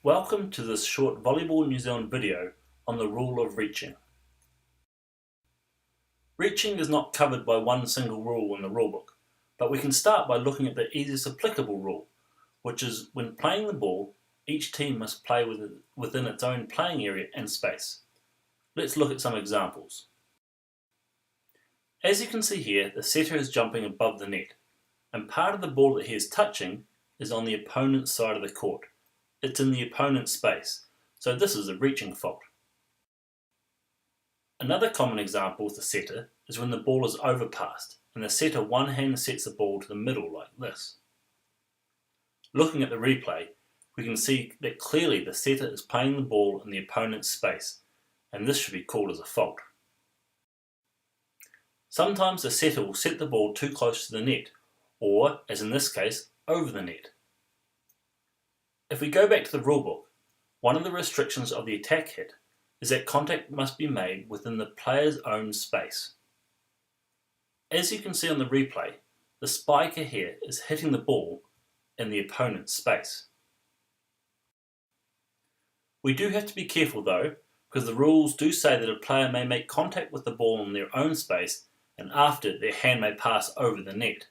Welcome to this short Volleyball New Zealand video on the rule of reaching. Reaching is not covered by one single rule in the rulebook, but we can start by looking at the easiest applicable rule, which is when playing the ball, each team must play within its own playing area and space. Let's look at some examples. As you can see here, the setter is jumping above the net, and part of the ball that he is touching is on the opponent's side of the court. It's in the opponent's space, so this is a reaching fault. Another common example with the setter is when the ball is overpassed and the setter one hand sets the ball to the middle like this. Looking at the replay, we can see that clearly the setter is playing the ball in the opponent's space, and this should be called as a fault. Sometimes the setter will set the ball too close to the net, or, as in this case, over the net. If we go back to the rulebook, one of the restrictions of the attack hit is that contact must be made within the player's own space. As you can see on the replay, the spiker here is hitting the ball in the opponent's space. We do have to be careful though, because the rules do say that a player may make contact with the ball in their own space and after their hand may pass over the net.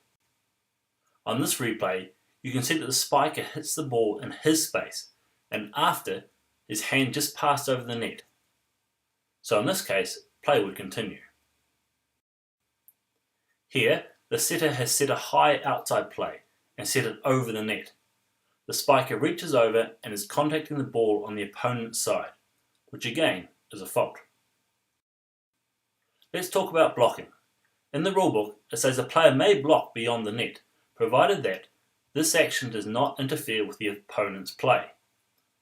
On this replay, you can see that the spiker hits the ball in his space and after his hand just passed over the net. So in this case, play would continue. Here, the setter has set a high outside play and set it over the net. The spiker reaches over and is contacting the ball on the opponent's side, which again is a fault. Let's talk about blocking. In the rulebook, it says a player may block beyond the net, provided that this action does not interfere with the opponent's play.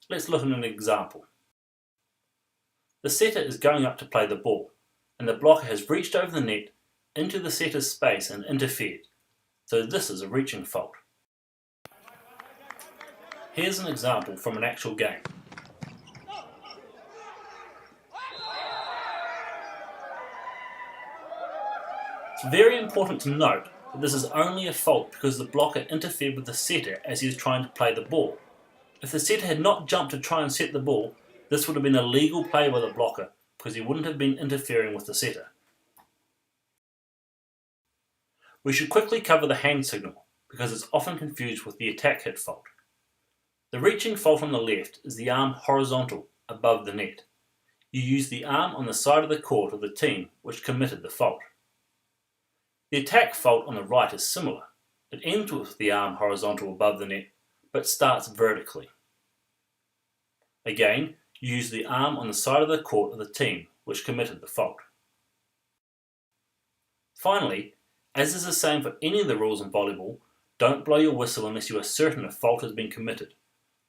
Let's look at an example. The setter is going up to play the ball, and the blocker has reached over the net into the setter's space and interfered, so this is a reaching fault. Here's an example from an actual game. It's very important to note that this is only a fault because the blocker interfered with the setter as he was trying to play the ball. If the setter had not jumped to try and set the ball, this would have been a legal play by the blocker because he wouldn't have been interfering with the setter. We should quickly cover the hand signal because it's often confused with the attack hit fault. The reaching fault on the left is the arm horizontal above the net. You use the arm on the side of the court of the team which committed the fault. The attack fault on the right is similar. It ends with the arm horizontal above the net, but starts vertically. Again, you use the arm on the side of the court of the team which committed the fault. Finally, as is the same for any of the rules in volleyball, don't blow your whistle unless you are certain a fault has been committed.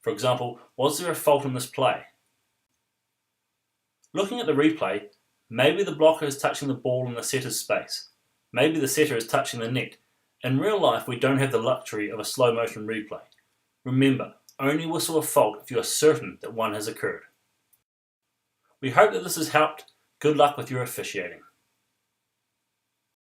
For example, was there a fault in this play? Looking at the replay, maybe the blocker is touching the ball in the setter's space. Maybe the setter is touching the net. In real life, we don't have the luxury of a slow motion replay. Remember, only whistle a fault if you are certain that one has occurred. We hope that this has helped. Good luck with your officiating.